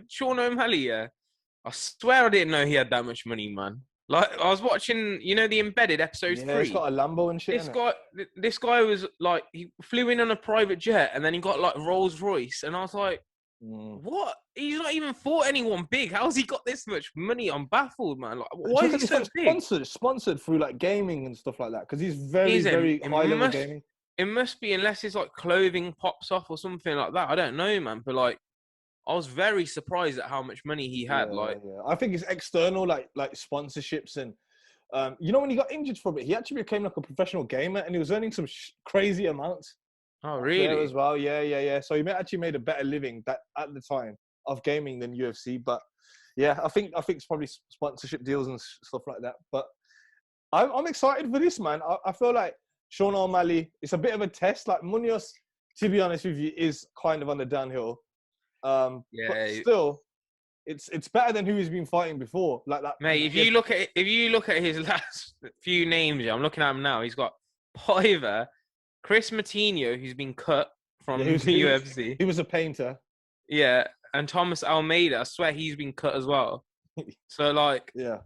Sean O'Malley, yeah. I swear I didn't know he had that much money, man. Like, I was watching, the Embedded episode Yeah, 3. he's got a Lambo and shit, This innit? guy, this guy was like, he flew in on a private jet and then he got like Rolls Royce, and I was like, what? He's not even fought anyone big. How's he got this much money? I'm baffled, man. Like, why is he so big? Sponsored through like gaming and stuff like that, because he's very high level gaming. It must be, unless his like clothing pops off or something like that. I don't know, man. But like, I was very surprised at how much money he had. I think it's external, like sponsorships and. When he got injured for a bit, he actually became like a professional gamer, and he was earning some crazy amounts. Oh, really? As well, yeah. So he actually made a better living at the time of gaming than UFC. But yeah, I think it's probably sponsorship deals and stuff like that. But I'm excited for this, man. I feel like Sean O'Malley, it's a bit of a test. Like Munhoz, to be honest with you, is kind of on the downhill. But still. It's better than who he's been fighting before, like that. Mate, if you look at his last few names, I'm looking at him now. He's got Paiva, Chris Matinho, who's been cut from the UFC. He was a painter. Yeah, and Thomas Almeida. I swear he's been cut as well. So like, yeah,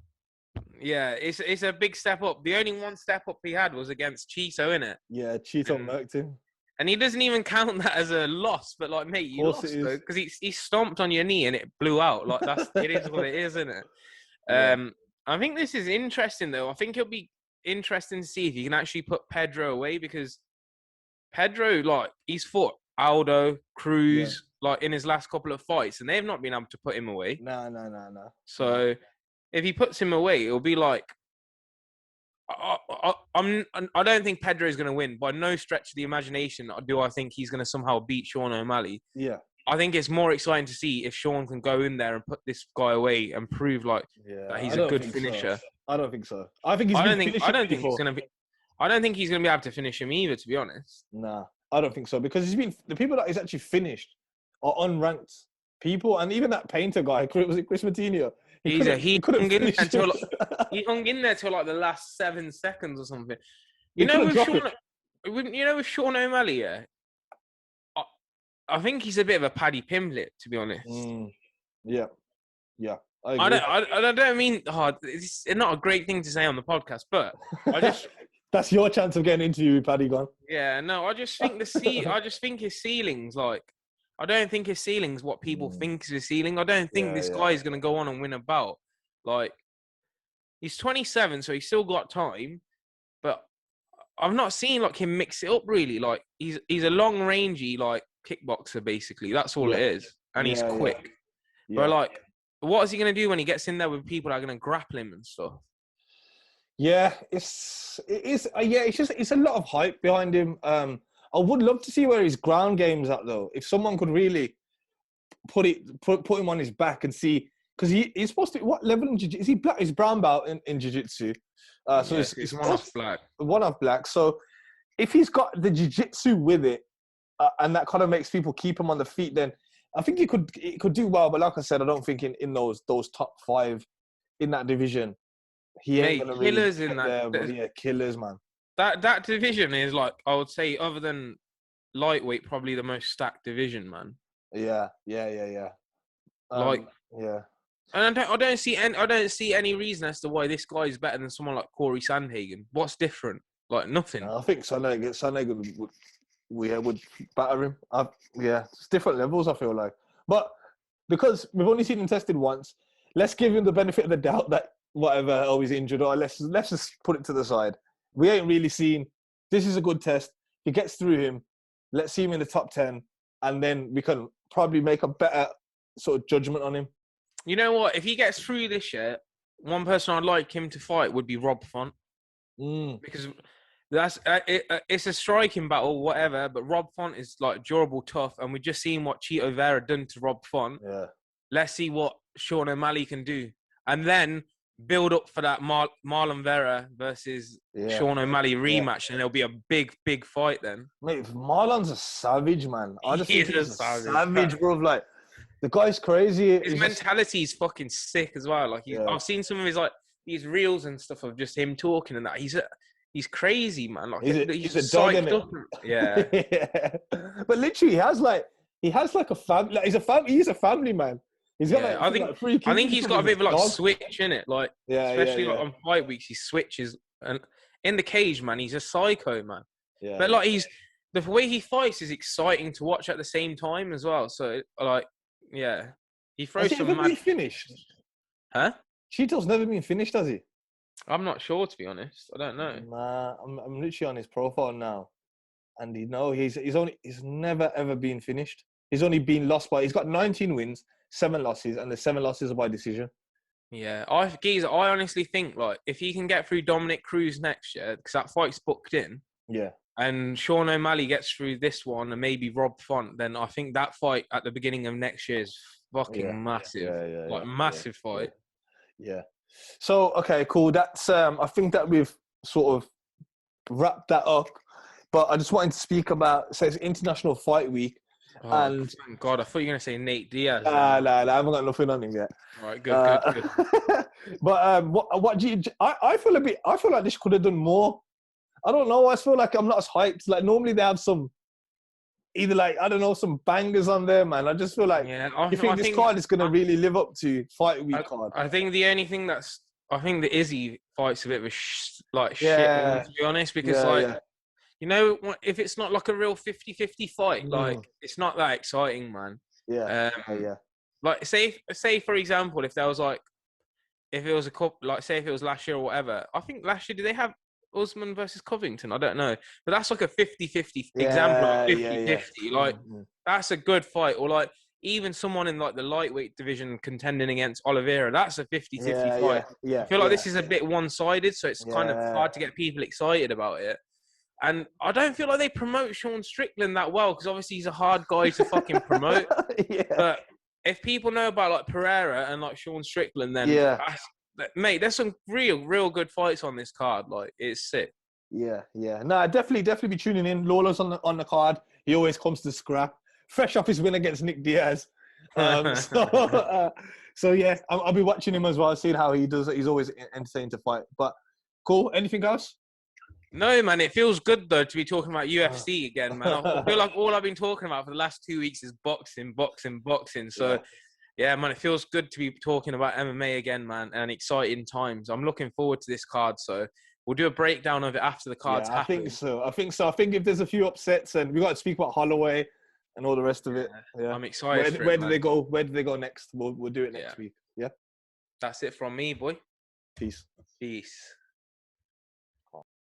it's a big step up. The only one step up he had was against Cheeto, innit? Yeah, Cheeto murked him. And he doesn't even count that as a loss, but like, mate, you lost though, because he stomped on your knee and it blew out. Like it is what it is, isn't it? Yeah. I think this is interesting though. I think it'll be interesting to see if you can actually put Pedro away, because Pedro, like, he's fought Aldo, Cruz, like in his last couple of fights, and they've not been able to put him away. No. So if he puts him away, it'll be like, I don't think Pedro is going to win by no stretch of the imagination. Do I think he's going to somehow beat Sean O'Malley? Yeah. I think it's more exciting to see if Sean can go in there and put this guy away and prove that he's a good finisher. So. I don't think so. I don't think he's going to be able to finish him either, to be honest. Nah, I don't think so, because the people that he's actually finished are unranked people, and even that painter guy, was it Chris Matinho? He hung in there till like the last 7 seconds or something. With Sean O'Malley, yeah, I think he's a bit of a Paddy Pimblett, to be honest. Yeah. I don't mean it's not a great thing to say on the podcast, but I just that's your chance of getting into you, Paddy gone. Yeah, no, I just think his ceiling's like. I don't think his ceiling's what people think is his ceiling. I don't think this guy is going to go on and win a bout. Like, he's 27, so he's still got time. But I've not seen like him mix it up really. Like, he's a long-rangey like kickboxer basically. That's all it is, and he's quick. Yeah. But like, what is he going to do when he gets in there with people that are going to grapple him and stuff? Yeah, it's a lot of hype behind him. I would love to see where his ground game's at, though. If someone could really put him on his back and see, because he's supposed to. What level in jiu-jitsu? Is he black? He's brown belt in jiu-jitsu. So it's one off black. One off black. So if he's got the jiu-jitsu with it, and that kind of makes people keep him on the feet, then I think he could do well. But like I said, I don't think in those top 5 in that division, he ain't gonna killers really in that. There, yeah, killers, man. That division is like, I would say, other than lightweight, probably the most stacked division, man. Yeah. And I don't see any reason as to why this guy is better than someone like Corey Sandhagen. What's different? Like, nothing. I think Sandhagen would batter him. It's different levels, I feel like. But because we've only seen him tested once, let's give him the benefit of the doubt that whatever, he's injured, or let's just put it to the side. We ain't really seen. This is a good test. He gets through him. Let's see him in the top 10, and then we can probably make a better sort of judgment on him. You know what? If he gets through this year, one person I'd like him to fight would be Rob Font. Because that's it's a striking battle, whatever. But Rob Font is like durable, tough, and we've just seen what Cheeto Vera done to Rob Font. Yeah. Let's see what Sean O'Malley can do, and then build up for that Marlon Vera versus Sean O'Malley rematch, and it'll be a big fight then. Mate, Marlon's a savage, man. I just think he's a savage, bro. Like, the guy's crazy. His mentality is fucking sick as well. Like, I've seen some of his like these reels and stuff of just him talking and that. He's crazy, man. Like, he's a dog, yeah. But literally, he has like a family. Like, he's a family man. He's got Yeah, like three kids. I think he's got a bit of like dog. switch in it, like especially like on fight weeks, he switches and in the cage, man, he's a psycho, man. Yeah, but like the way he fights is exciting to watch at the same time as well. So like, yeah, he throws has he some ever mad. been finished? Huh? Cheeto's never been finished, has he? I'm not sure, to be honest. I don't know. Nah, I'm literally on his profile now, and he's never ever been finished. He's only been lost by. He's got 19 wins, 7 losses, and the 7 losses are by decision. Yeah, I honestly think like if he can get through Dominic Cruz next year, because that fight's booked in. Yeah. And Sean O'Malley gets through this one, and maybe Rob Font, then I think that fight at the beginning of next year is fucking massive. Massive fight. Yeah. So okay, cool. That's I think that we've sort of wrapped that up. But I just wanted to speak about it's International Fight Week. Oh, and thank God, I thought you were gonna say Nate Diaz. Nah, I haven't got nothing on him yet. All right, good. But what do you? I feel like this could have done more. I don't know. I feel like I'm not as hyped. Like normally they have some, either like I don't know, some bangers on there, man. I just feel like you think this card is gonna really live up to Fight Week card. I think the only thing I think the Izzy fight's a bit of a shit one, to be honest, because you know, if it's not like a real 50-50 fight, like it's not that exciting, man. Yeah. Like say for example, if there was like, if it was a couple, like say if it was last year or whatever, I think last year did they have Usman versus Covington? I don't know, but that's like a 50-50 example, like 50-50. Like that's a good fight, or like even someone in like the lightweight division contending against Oliveira, that's a 50-50 fight. I feel like this is a bit one-sided, so it's kind of hard to get people excited about it. And I don't feel like they promote Sean Strickland that well, because obviously he's a hard guy to fucking promote. But if people know about like Pereira and like Sean Strickland, then mate, there's some real good fights on this card. Like it's sick. Yeah. No, definitely be tuning in. Lawler's on the card. He always comes to scrap. Fresh off his win against Nick Diaz. So yeah, I'll be watching him as well, seeing how he does. He's always entertaining to fight. But cool. Anything else? No, man, it feels good, though, to be talking about UFC again, man. I feel like all I've been talking about for the last 2 weeks is boxing. So, yeah, man, it feels good to be talking about MMA again, man, and exciting times. I'm looking forward to this card, so we'll do a breakdown of it after the card's happened. I think so. I think if there's a few upsets, and we got to speak about Holloway and all the rest of it. Yeah. I'm excited. Where do they go? Where do they go next? We'll do it next week. Yeah. That's it from me, boy. Peace.